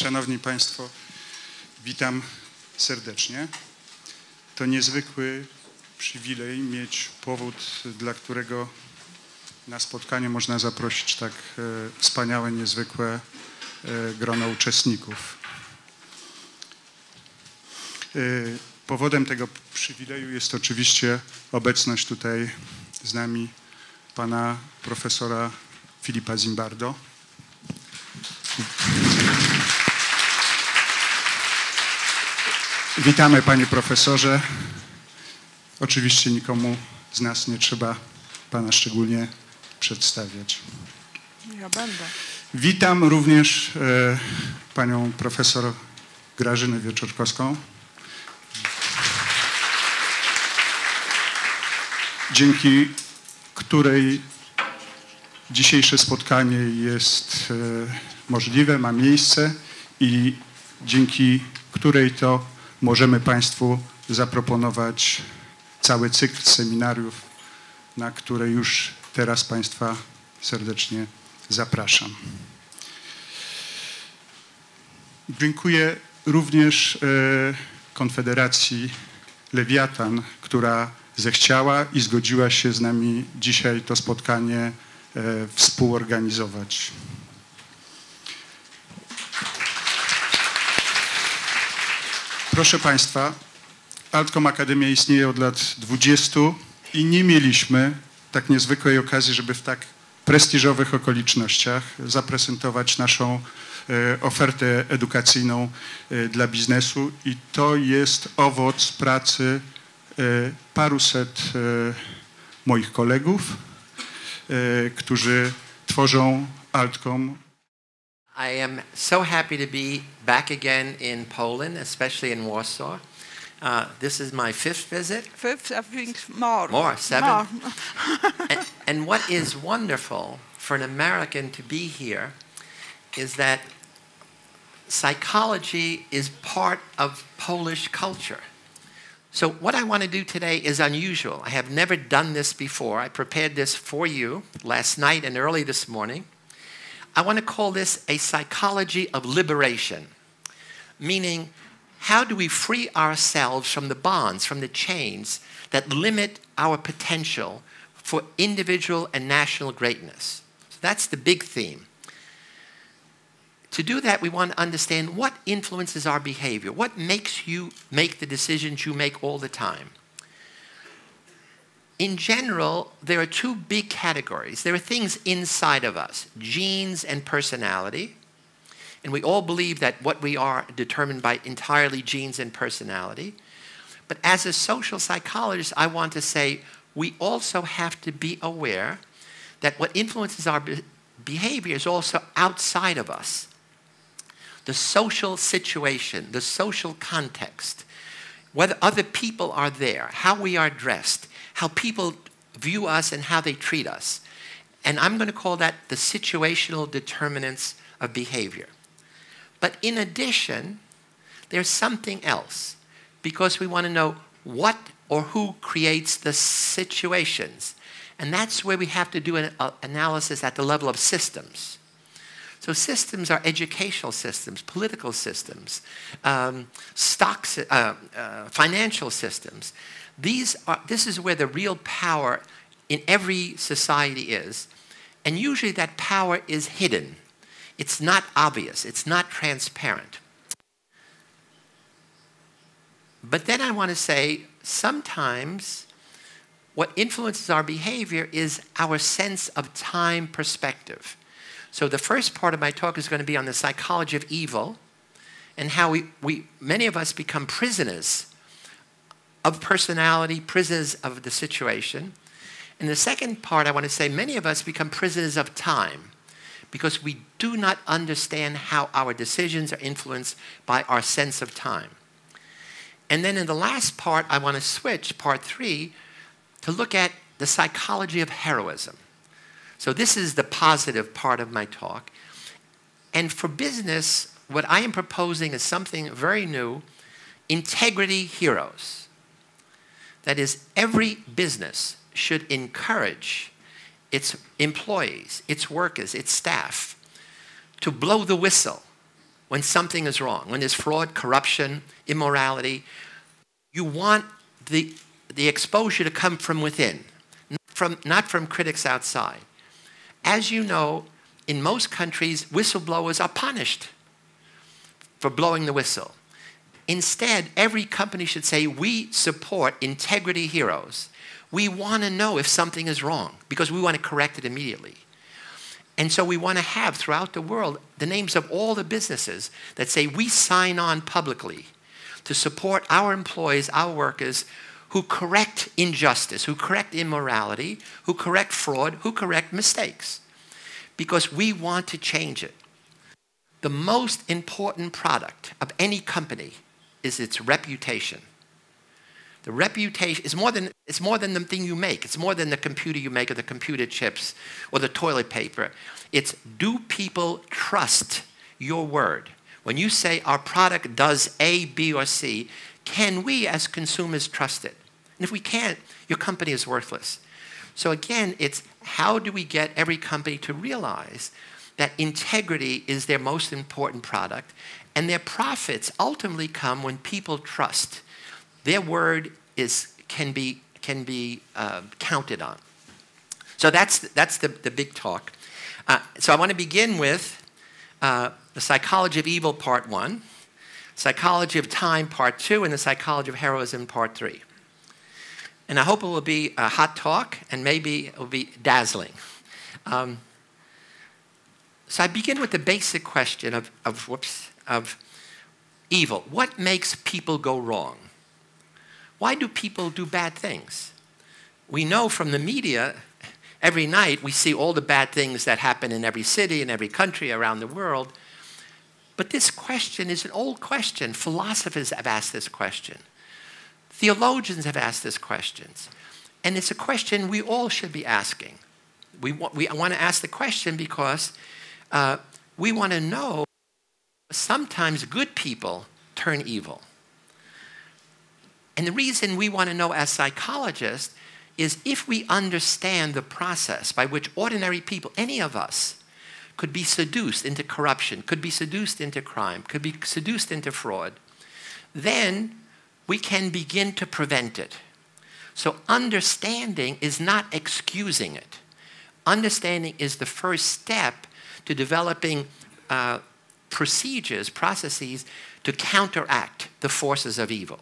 Szanowni Państwo, witam serdecznie. To niezwykły przywilej mieć powód, dla którego na spotkanie można zaprosić tak wspaniałe, niezwykłe grono uczestników. Powodem tego przywileju jest oczywiście obecność tutaj z nami pana profesora Filipa Zimbardo. Witamy, panie profesorze. Oczywiście nikomu z nas nie trzeba pana szczególnie przedstawiać. Ja będę. Witam również panią profesor Grażynę Wieczorkowską. Dzięki której dzisiejsze spotkanie jest możliwe, ma miejsce i dzięki której to możemy Państwu zaproponować cały cykl seminariów, na które już teraz Państwa serdecznie zapraszam. Dziękuję również Konfederacji Lewiatan, która zechciała i zgodziła się z nami dzisiaj to spotkanie współorganizować. Proszę Państwa, Altcom Akademia istnieje od lat 20 i nie mieliśmy tak niezwykłej okazji, żeby w tak prestiżowych okolicznościach zaprezentować naszą ofertę edukacyjną dla biznesu i to jest owoc pracy paruset moich kolegów, którzy tworzą Altcom. I am so happy to be back again in Poland, especially in Warsaw. This is my fifth visit. Fifth, I think more. More, seven. More. and what is wonderful for an American to be here is that psychology is part of Polish culture. So what I want to do today is unusual. I have never done this before. I prepared this for you last night and early this morning. I want to call this a psychology of liberation, meaning how do we free ourselves from the bonds, from the chains that limit our potential for individual and national greatness. So that's the big theme. To do that, we want to understand what influences our behavior, what makes you make the decisions you make all the time. In general, there are two big categories. There are things inside of us, genes and personality. And we all believe that what we are determined by entirely genes and personality. But as a social psychologist, I want to say we also have to be aware that what influences our behavior is also outside of us. The social situation, the social context, whether other people are there, how we are dressed, how people view us and how they treat us. And I'm going to call that the situational determinants of behavior. But in addition, there's something else, because we want to know what or who creates the situations. And that's where we have to do an analysis at the level of systems. So systems are educational systems, political systems, financial systems. This is where the real power in every society is. And usually that power is hidden. It's not obvious. It's not transparent. But then I want to say sometimes what influences our behavior is our sense of time perspective. So the first part of my talk is going to be on the psychology of evil and how many of us become prisoners of personality, prisoners of the situation. In the second part, I want to say many of us become prisoners of time because we do not understand how our decisions are influenced by our sense of time. And then in the last part, I want to switch, part 3, to look at the psychology of heroism. So this is the positive part of my talk. And for business, what I am proposing is something very new, integrity heroes. That is, every business should encourage its employees, its workers, its staff to blow the whistle when something is wrong, when there's fraud, corruption, immorality, you want the exposure to come from within, not from critics outside. As you know, in most countries, whistleblowers are punished for blowing the whistle. Instead, every company should say, we support integrity heroes. We want to know if something is wrong because we want to correct it immediately. And so we want to have throughout the world the names of all the businesses that say we sign on publicly to support our employees, our workers, who correct injustice, who correct immorality, who correct fraud, who correct mistakes. Because we want to change it. The most important product of any company is its reputation. The reputation is more than the thing you make. It's more than the computer you make or the computer chips or the toilet paper. It's, do people trust your word? When you say our product does A, B, or C, can we as consumers trust it? And if we can't, your company is worthless. So again, it's how do we get every company to realize that integrity is their most important product, and their profits ultimately come when people trust. Their word can be counted on. So that's the big talk. So I want to begin with the psychology of evil, part 1, psychology of time, part 2, and the psychology of heroism, part 3. And I hope it will be a hot talk, and maybe it will be dazzling. So I begin with the basic question of evil. What makes people go wrong? Why do people do bad things? We know from the media, every night we see all the bad things that happen in every city, in every country around the world. But this question is an old question. Philosophers have asked this question. Theologians have asked this question. And it's a question we all should be asking. We want to ask the question because we want to know sometimes good people turn evil. And the reason we want to know as psychologists is if we understand the process by which ordinary people, any of us, could be seduced into corruption, could be seduced into crime, could be seduced into fraud, then we can begin to prevent it. So understanding is not excusing it. Understanding is the first step to developing procedures, processes to counteract the forces of evil.